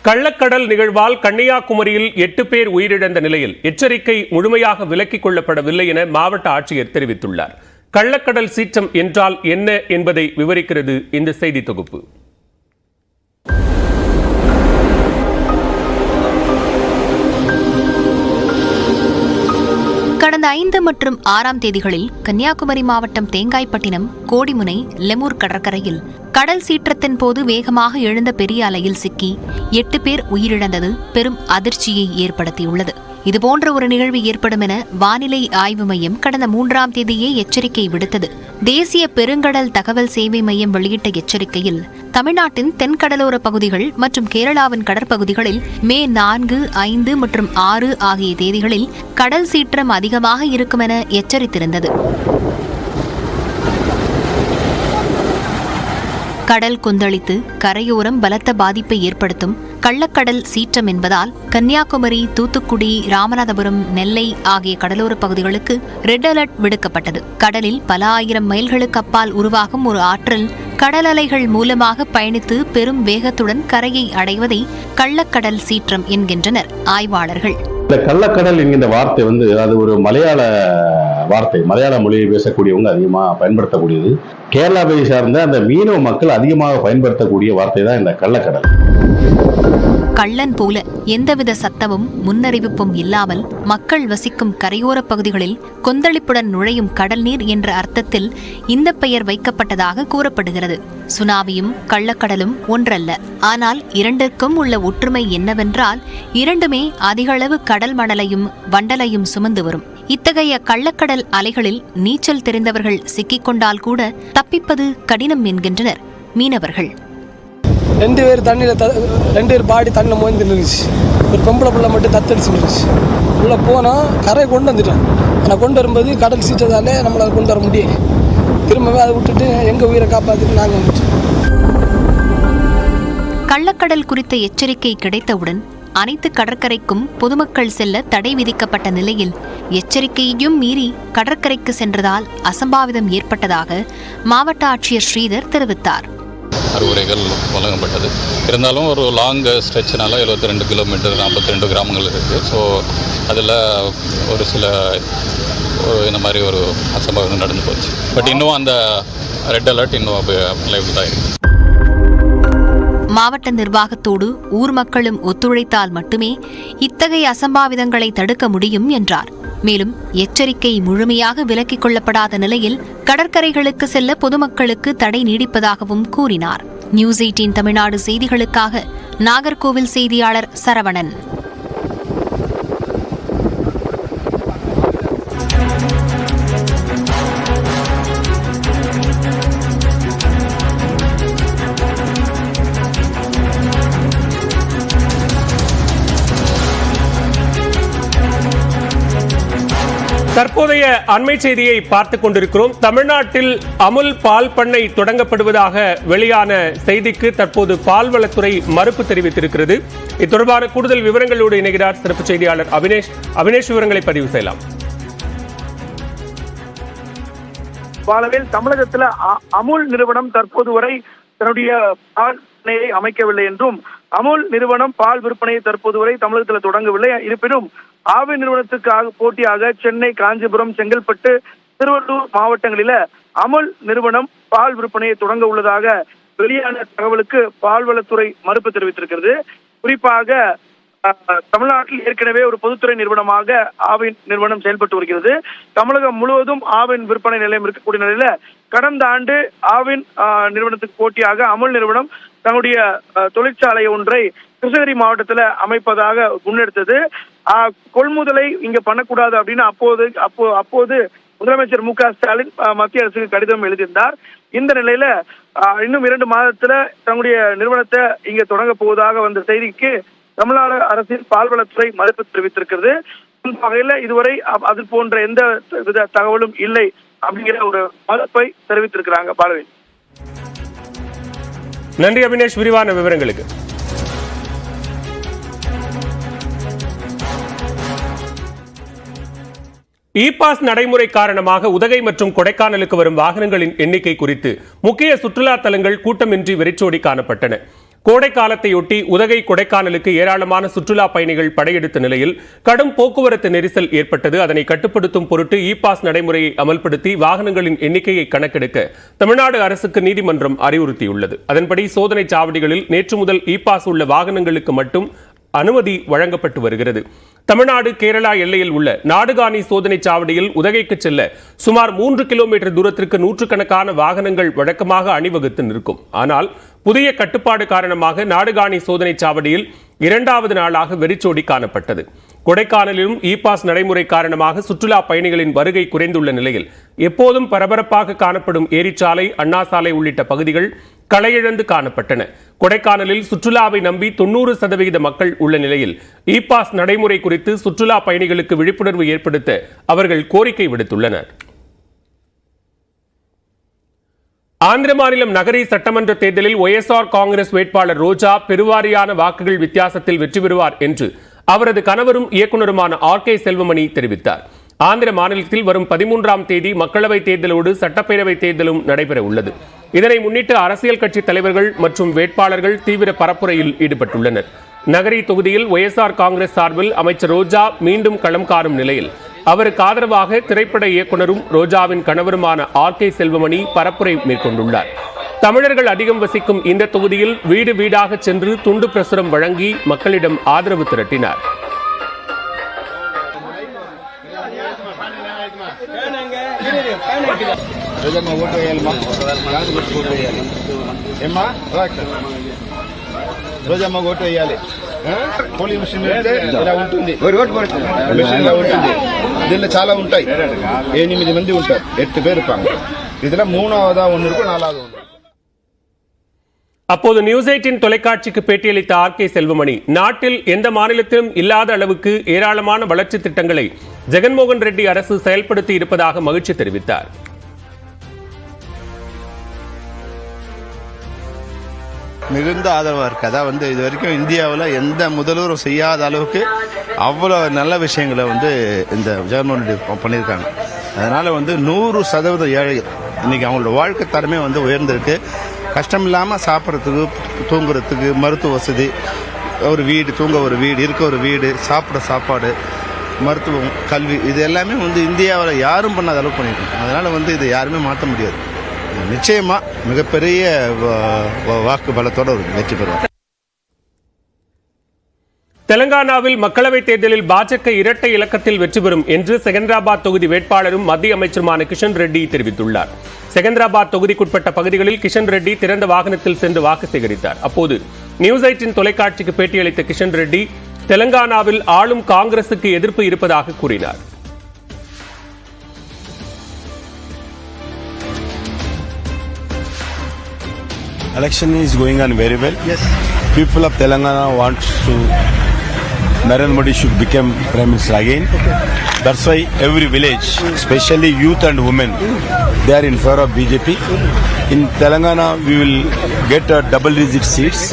கள்ளக்கடல் நிகழ்வால் கன்னியாகுமரியில் 8 பேர் உயிரிழந்த நிலையில் எச்சரிக்கை முழுமையாக விலக்கிக் கொள்ளப்படவில்லை என மாவட்ட ஆட்சியர் தெரிவித்துள்ளார். கள்ளக்கடல் சீற்றம் என்றால் என்ன என்பதை விவரிக்கிறது இந்த செய்தி தொகுப்பு. கடந்த 5 மற்றும் 6ஆம் தேதிகளில் கன்னியாகுமரி மாவட்டம் தேங்காய்பட்டினம், கோடிமுனை, லெமூர் கடற்கரையில் கடல் சீற்றத்தின் போது வேகமாக எழுந்த பெரிய அலையில் சிக்கி 8 பேர் உயிரிழந்தது பெரும் அதிர்ச்சியை ஏற்படுத்தியுள்ளது. இதுபோன்ற ஒரு நிகழ்வு ஏற்படும் என வானிலை ஆய்வு மையம் கடந்த 3ஆம் தேதியே எச்சரிக்கை விடுத்தது. தேசிய பெருங்கடல் தகவல் சேவை மையம் வெளியிட்ட எச்சரிக்கையில் தமிழ்நாட்டின் தென்கடலோர பகுதிகள் மற்றும் கேரளாவின் கடற்பகுதிகளில் மே 4, 5 மற்றும் 6 ஆகிய தேதிகளில் கடல் சீற்றம் அதிகமாக இருக்கும் என எச்சரித்திருந்தது. கடல் கொந்தளித்து கரையோரம் பலத்த பாதிப்பை ஏற்படுத்தும் கள்ளக்கடல் சீற்றம் என்பதால் கன்னியாகுமரி, தூத்துக்குடி, ராமநாதபுரம், நெல்லை ஆகிய கடலோர பகுதிகளுக்கு ரெட் அலர்ட் விடுக்கப்பட்டது. கடலில் பல ஆயிரம் மைல்களுக்கு அப்பால் உருவாகும் ஒரு ஆற்றல் கடல் அலைகள் மூலமாக பயணித்து பெரும் வேகத்துடன் கரையை அடைவதை கள்ளக்கடல் சீற்றம் என்கின்றனர் ஆய்வாளர்கள். இந்த கள்ளக்கடல் என்கின்ற வார்த்தை அது ஒரு மலையாள வார்த்தை. மலையாள மொழியை பேசக்கூடியவங்க அதிகமாக பயன்படுத்தக்கூடியது. கேரளாவை சார்ந்த அந்த மீனவ மக்கள் அதிகமாக பயன்படுத்தக்கூடிய வார்த்தை தான் இந்த கள்ளக்கடல். கள்ளன் போல எந்தவித சத்தமும் முன்னறிவிப்பும் இல்லாமல் மக்கள் வசிக்கும் கரையோர பகுதிகளில் கொந்தளிப்புடன் நுழையும் கடல் நீர் என்ற அர்த்தத்தில் இந்த பெயர் வைக்கப்பட்டதாக கூறப்படுகிறது. சுனாமியும் கள்ளக்கடலும் ஒன்றல்ல. ஆனால் இரண்டிற்கும் உள்ள ஒற்றுமை என்னவென்றால் இரண்டுமே அதிகளவு கடல் மணலையும் வண்டலையும் சுமந்து வரும். இத்தகைய கள்ளக்கடல் அலைகளில் நீச்சல் தெரிந்தவர்கள் சிக்கிக்கொண்டால் கூட தப்பிப்பது கடினம் என்கின்றனர் மீனவர்கள். 2 பேர் தண்ணியில் 2 பேர் பாடி தண்ணியில் மோய்ந்து நின்றுச்சு. ஒரு பொம்பளை பிள்ளை மட்டும் தத்தடிச்சு நின்றுச்சு. உள்ளே போனால் கரையை கொண்டு வந்துட்டோம். ஆனால் கொண்டு வரும்போது கடல் சீற்றத்தாலே நம்மளை கொண்டு வர முடியும். திரும்பவே அதை விட்டுட்டு எங்கள் உயிரை காப்பாற்றிட்டு நாங்கள் வந்துட்டோம். கள்ளக்கடல் குறித்த எச்சரிக்கை கிடைத்தவுடன் அனைத்து கடற்கரைக்கும் பொதுமக்கள் செல்ல தடை விதிக்கப்பட்ட நிலையில் எச்சரிக்கையையும் மீறி கடற்கரைக்கு சென்றதால் அசம்பாவிதம் ஏற்பட்டதாக மாவட்ட ஆட்சியர் ஸ்ரீதர் தெரிவித்தார். அறிவுரைகள் வழங்கப்பட்டது. இருந்தாலும் ஒரு லாங் ஸ்ட்ரெச்னால 72 கிலோமீட்டர் 42 கிராமங்கள் இருக்குது. ஸோ அதில் ஒரு சில இந்த மாதிரி ஒரு அசம்பாவிதம் நடந்து போச்சு. பட் இன்னும் அந்த ரெட் அலர்ட் இன்னும் லைவ் தான் இருக்குது. மாவட்ட நிர்வாகத்தோடு ஊர் மக்களும் ஒத்துழைத்தால் மட்டுமே இத்தகைய அசம்பாவிதங்களை தடுக்க முடியும் என்றார். மேலும் எச்சரிக்கை முழுமையாக விலக்கிக் கொள்ளப்படாத நிலையில் கடற்கரைகளுக்கு செல்ல பொதுமக்களுக்கு தடை நீடிப்பதாகவும் கூறினார். நியூஸ் 18 தமிழ்நாடு செய்திகளுக்காக நாகர்கோவில் செய்தியாளர் சரவணன். தற்போதைய அண்மை செய்தியை பார்த்துக் கொண்டிருக்கிறோம். தமிழ்நாட்டில் அமுல் பால் பண்ணை தொடங்கப்படுவதாக வெளியான செய்திக்கு தற்போது பால்வளத்துறை மறுப்பு தெரிவித்திருக்கிறது. இது தொடர்பான கூடுதல் விவரங்களோடு இணைகிறார் சிறப்பு செய்தியாளர் அபினேஷ். அபினேஷ், விவரங்களை பதிவு செய்யலாம். பாலவேல், தமிழகத்தில் அமுல் நிறுவனம் தற்போது வரை தன்னுடைய பால் பண்ணையை அமைக்கவில்லை என்றும் அமுல் நிறுவனம் பால் விற்பனையை தற்போது வரை தமிழகத்தில் தொடங்கவில்லை. இருப்பினும் ஆவின் நிறுவனத்துக்காக போட்டியாக சென்னை, காஞ்சிபுரம், செங்கல்பட்டு, திருவள்ளூர் மாவட்டங்களில அமுல் நிறுவனம் பால் விற்பனையை தொடங்க உள்ளதாக வெளியான தகவலுக்கு பால்வளத்துறை மறுப்பு தெரிவித்திருக்கிறது. குறிப்பாக தமிழ்நாட்டில் ஏற்கனவே ஒரு பொதுத்துறை நிறுவனமாக ஆவின் நிறுவனம் செயல்பட்டு வருகிறது. தமிழகம் முழுவதும் ஆவின் விற்பனை நிலையம் இருக்கக்கூடிய நிலையில கடந்த ஆண்டு ஆவின் நிறுவனத்துக்கு போட்டியாக அமுல் நிறுவனம் தன்னுடைய தொழிற்சாலை ஒன்றை கிருஷ்ணகிரி மாவட்டத்துல அமைப்பதாக முன்னெடுத்தது. கொள்முதலை இங்க பண்ணக்கூடாது அப்படின்னு அப்போது முதலமைச்சர் மு.க. ஸ்டாலின் மத்திய அரசுக்கு கடிதம் எழுதியிருந்தார். இந்த நிலையில இன்னும் 2 மாதத்துல தன்னுடைய நிறுவனத்தை இங்க தொடங்க போவதாக வந்த செய்திக்கு தமிழ்நாடு அரசின் பால்வளத்துறை மறுப்பு தெரிவித்திருக்கிறது. இந்த வகையில இதுவரை அது போன்ற எந்த வித தகவலும் இல்லை அப்படிங்கிற ஒரு மறுப்பை தெரிவித்திருக்கிறாங்க. பாலவேல், நன்றி அபினேஷ், விரிவான விவரங்களுக்கு. இ-பாஸ் நடைமுறை காரணமாக உதகை மற்றும் கொடைக்கானலுக்கு வரும் வாகனங்களின் எண்ணிக்கை குறித்து முக்கிய சுற்றுலா தலங்கள் கூட்டமின்றி வெறிச்சோடி காணப்பட்டன. கோடை காலத்தையொட்டி உதகை கொடைக்கானலுக்கு ஏராளமான சுற்றுலா பயணிகள் படையெடுத்த நிலையில் கடும் போக்குவரத்து நெரிசல் ஏற்பட்டது. அதனை கட்டுப்படுத்தும் பொருட்டு இ பாஸ் நடைமுறையை அமல்படுத்தி வாகனங்களின் எண்ணிக்கையை கணக்கெடுக்க தமிழ்நாடு அரசுக்கு நீதிமன்றம் அறிவுறுத்தியுள்ளது. அதன்படி சோதனை சாவடிகளில் நேற்று முதல் இ பாஸ் உள்ள வாகனங்களுக்கு மட்டும் அனுமதி வழங்கப்பட்டு வருகிறது. தமிழ்நாடு கேரளா எல்லையில் உள்ள நாடுகாணி சோதனை சாவடியில் உதகைக்கு செல்ல சுமார் 3 கிலோமீட்டர் தூரத்திற்கு நூற்றுக்கணக்கான வாகனங்கள் வழக்கமாக அணிவகுத்து நிற்கும். ஆனால் புதிய கட்டுப்பாடு காரணமாக நாடுகாணி சோதனை சாவடியில் 2வது நாளாக வெறிச்சோடி காணப்பட்டது. கொடைக்கானலிலும் இ பாஸ் நடைமுறை காரணமாக சுற்றுலா பயணிகளின் வருகை குறைந்துள்ள நிலையில் எப்போதும் பரபரப்பாக காணப்படும் ஏரிச்சாலை, அண்ணா சாலை உள்ளிட்ட பகுதிகள் களையிழந்து காணப்பட்டன. கொடைக்கானலில் சுற்றுலாவை நம்பி 90% மக்கள் உள்ள நிலையில் இ பாஸ் நடைமுறை குறித்து சுற்றுலா பயணிகளுக்கு விழிப்புணர்வு ஏற்படுத்த அவர்கள் கோரிக்கை விடுத்துள்ளனர். ஆந்திர மாநிலம் நகரி சட்டமன்ற தேர்தலில் ஒய்எஸ்ஆர் காங்கிரஸ் வேட்பாளர் ரோஜா பெருவாரியான வாக்குகள் வித்தியாசத்தில் வெற்றி பெறுவார் என்று அவரது கணவரும் இயக்குநருமான ஆர்.கே. செல்வமணி தெரிவித்தார். ஆந்திர மாநிலத்தில் வரும் 13ஆம் தேதி மக்களவைத் தேர்தலோடு சட்டப்பேரவைத் தேர்தலும் நடைபெற உள்ளது. இதனை முன்னிட்டு அரசியல் கட்சி தலைவர்கள் மற்றும் வேட்பாளர்கள் தீவிர பரப்புரையில் ஈடுபட்டுள்ளனர். நகரி தொகுதியில் ஒய்எஸ்ஆர் காங்கிரஸ் சார்பில் அமைச்சர் ரோஜா மீண்டும் களம் காணும் நிலையில் அவருக்கு ஆதரவாக திரைப்பட இயக்குநரும் ரோஜாவின் கணவருமான ஆர்.கே. செல்வமணி பரப்புரை மேற்கொண்டுள்ளார். தமிழர்கள் அதிகம் வசிக்கும் இந்த தொகுதியில் வீடு வீடாக சென்று துண்டு பிரசுரம் வழங்கி மக்களிடம் ஆதரவு திரட்டினார். రోజమ్మ ఓటు వేయాలి. పోలింగ్ మిషన్ ఇలా ఉంటుంది, మిషన్ ఇలా ఉంటుంది. దీనిలో చాలా ఉంటాయి, 8 మంది ఉంటారు, 8 பேர் இருப்பாங்க. இதுல 3ஆவதா ஒன்று இருக்கும், 4ஆவது ஒன்று. அப்போது நியூஸ் 18 தொலைக்காட்சிக்கு பேட்டியளித்த ஆர்.கே. செல்வமணி நாட்டில் எந்த மாநிலத்திலும் இல்லாத அளவுக்கு ஏராளமான வளர்ச்சி திட்டங்களை ஜெகன்மோகன் ரெட்டி அரசு செயல்படுத்தி இருப்பதாக மகிழ்ச்சி தெரிவித்தார். மிகுந்த ஆதரவாக இருக்குது. அதான் இது வரைக்கும் இந்தியாவில் எந்த முதல்வரும் செய்யாத அளவுக்கு அவ்வளோ நல்ல விஷயங்களை இந்த ஜெகன்மோகன் ரெட்டி பண்ணியிருக்காங்க. அதனால் 100% ஏழைகள் இன்னைக்கு அவங்களோட வாழ்க்கை தரமே உயர்ந்திருக்கு. கஷ்டம் இல்லாமல் சாப்பிட்றதுக்கு, தூங்குறதுக்கு மருத்துவ வசதி, ஒரு வீடு, தூங்க ஒரு வீடு, இருக்க ஒரு வீடு, சாப்பிட சாப்பாடு, மருத்துவம், கல்வி, இது எல்லாமே இந்தியாவில் யாரும் பண்ணாத அளவுக்கு பண்ணியிருக்காங்க. அதனால் இதை யாருமே மாற்ற முடியாது. நிச்சயமா மிகப்பெரிய வாக்கு பலத்தோட வெற்றி பெறுவார். தெலங்கானாவில் மக்களவைத் தேர்தலில் பாஜக இரட்டை இலக்கத்தில் வெற்றி பெறும் என்று செகந்திராபாத் தொகுதி வேட்பாளரும் மத்திய அமைச்சருமான கிஷன் ரெட்டி தெரிவித்துள்ளார். செகந்திராபாத் தொகுதிக்குட்பட்ட பகுதிகளில் கிஷன் ரெட்டி திறந்த வாகனத்தில் சென்று வாக்கு சேகரித்தார். அப்போது நியூஸ் 18 தொலைக்காட்சிக்கு பேட்டியளித்த கிஷன் ரெட்டி தெலங்கானாவில் ஆளும் காங்கிரசுக்கு எதிர்ப்பு இருப்பதாக கூறினார். Election is going on very well. Yes. People of Telangana wants to Narendra Modi should become Prime Minister again. Okay. That's why every village, especially youth and women, they are in favor of BJP. In Telangana, we will get double-digit seats.